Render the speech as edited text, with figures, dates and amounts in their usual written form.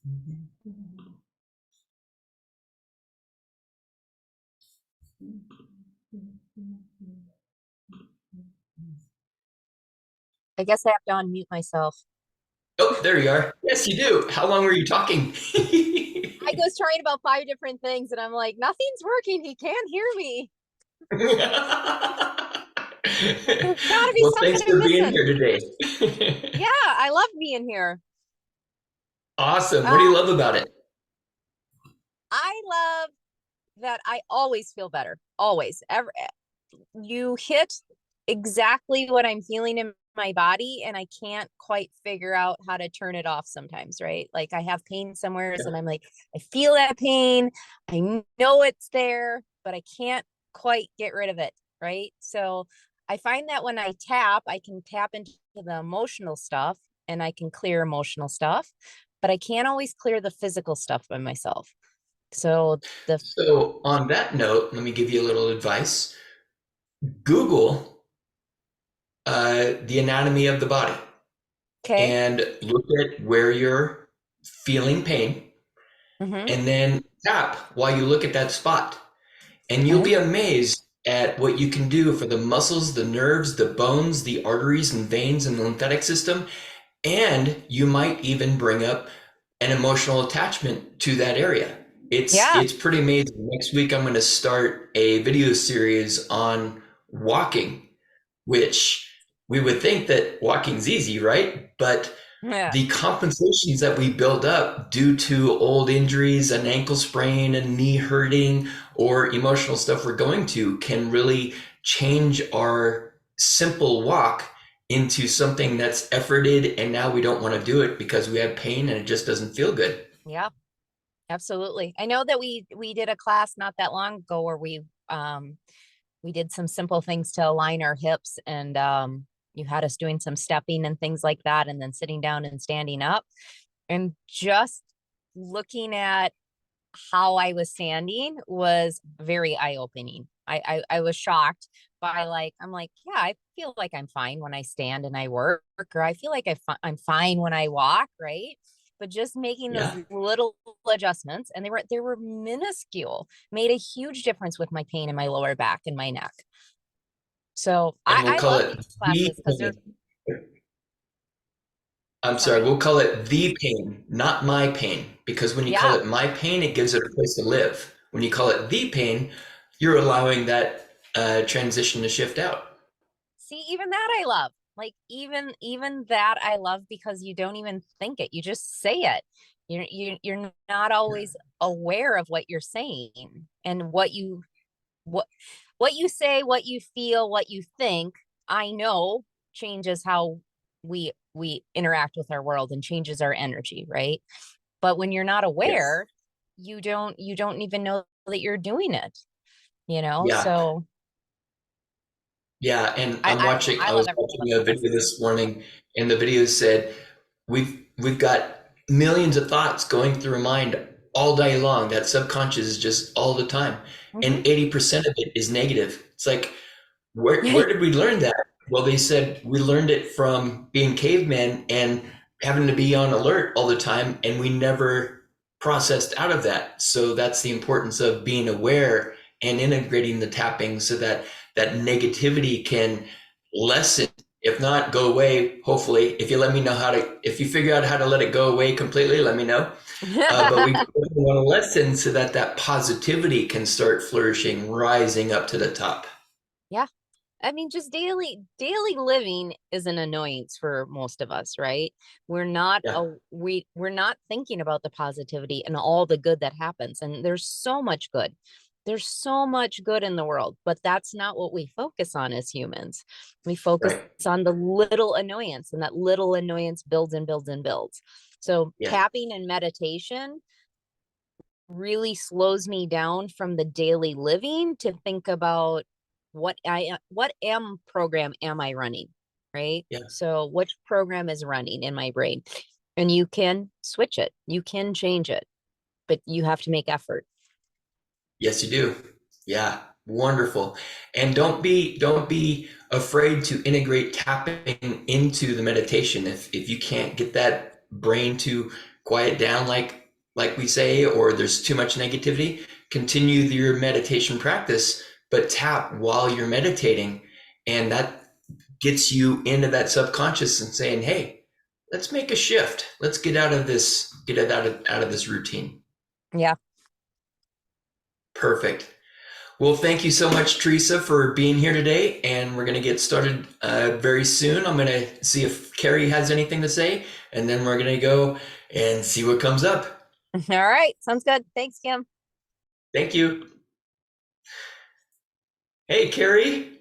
I guess I have to unmute myself. Oh, there you are. Yes, you do. How long were you talking? I was trying about 5 different things and I'm like, nothing's working. He can't hear me. There's got to be Well, something thanks I'm for being missing. here today. Yeah, I love being here. Awesome. What do you Uh, love about it? I love that I always feel better. Always. You hit exactly what I'm feeling in my body, and I can't quite figure out how to turn it off sometimes, right? Like I have pain somewhere, and I'm like, I feel that pain. I know it's there, but I can't quite get rid of it, right? So I find that when I tap, I can tap into the emotional stuff and I can clear emotional stuff, but I can't always clear the physical stuff by myself. So the So, on that note, let me give you a little advice. Google the anatomy of the body okay. and look at where you're feeling pain, Mm-hmm. and then tap while you look at that spot. And you'll Okay. be amazed at what you can do for the muscles, the nerves, the bones, the arteries and veins and the lymphatic system. And you might even bring up an emotional attachment to that area. Yeah. It's pretty amazing. Next week I'm going to start a video series on walking, which we would think that walking's easy, right? But Yeah. the compensations that we build up due to old injuries, an ankle sprain, a knee hurting, or emotional stuff we're going to can really change our simple walk into something that's efforted. And now we don't want to do it because we have pain and it just doesn't feel good. Yeah. Absolutely. I know that we did a class not that long ago where we did some simple things to align our hips and you had us doing some stepping and things like that and then sitting down and standing up and just looking at how I was standing was very eye-opening. I was shocked by like I'm like, yeah, I feel like I'm fine when I stand and I work, or I feel like I'm fine when I walk, right? But just making those Yeah. little adjustments, and they were minuscule, made a huge difference with my pain in my lower back and my neck. So And we'll I call love it these the classes because they're pain. I'm sorry, sorry. we'll call it the pain, not my pain, because when you call Yeah. it my pain, it gives it a place to live. When you call it the pain, you're allowing that transition to shift out. See, even that I love. Like even that I love because you don't even think it. You just say it. You're not always aware of what you're saying and what what you say, what you feel, what you think. I know changes how we interact with our world and changes our energy, right? But when you're not Yes. aware, you don't even know that you're doing it, you know? Yeah. So Yeah. And I I don't know. I I love was everything about watching a these video classes. this morning, and the video said, we've got millions of thoughts going through our mind all day long. That subconscious is just all the time. Hmm. And 80% of it is negative. It's like, where did we learn that? Well, they said we learned it from being cavemen and having to be on alert all the time, and we never processed out of that. So that's the importance of being aware and integrating the tapping so that that negativity can lessen, if not go away. Hopefully, if you let me know how to, if you figure out how to let it go away completely, let me know. But we want to lessen so that that positivity can start flourishing, rising up to the top. Yeah. I mean, just daily living is an annoyance for most of us, right? Yeah. We're not thinking about the positivity and all the good that happens. And there's so much good. There's so much good in the world, but that's not what we focus on as humans. We focus Right. on the little annoyance, and that little annoyance builds and builds and builds. So Yeah. tapping and meditation really slows me down from the daily living to think about what am program am I running, right? Yeah. So which program is running in my brain? And you can switch it, you can change it, but you have to make effort. Yes, you do. Yeah. Wonderful. And don't be afraid to integrate tapping into the meditation. If you can't get that brain to quiet down, like we say, or there's too much negativity, continue your meditation practice, but tap while you're meditating, and that gets you into that subconscious and saying, hey, let's make a shift. Let's get out of this routine. Yeah. Perfect. Well, thank you so much, Teresa, for being here today. And we're going to get started very soon. I'm going to see if Carrie has anything to say, and then we're going to go and see what comes up. All right. Sounds good. Thanks, Kim. Thank you. Hey, Carrie.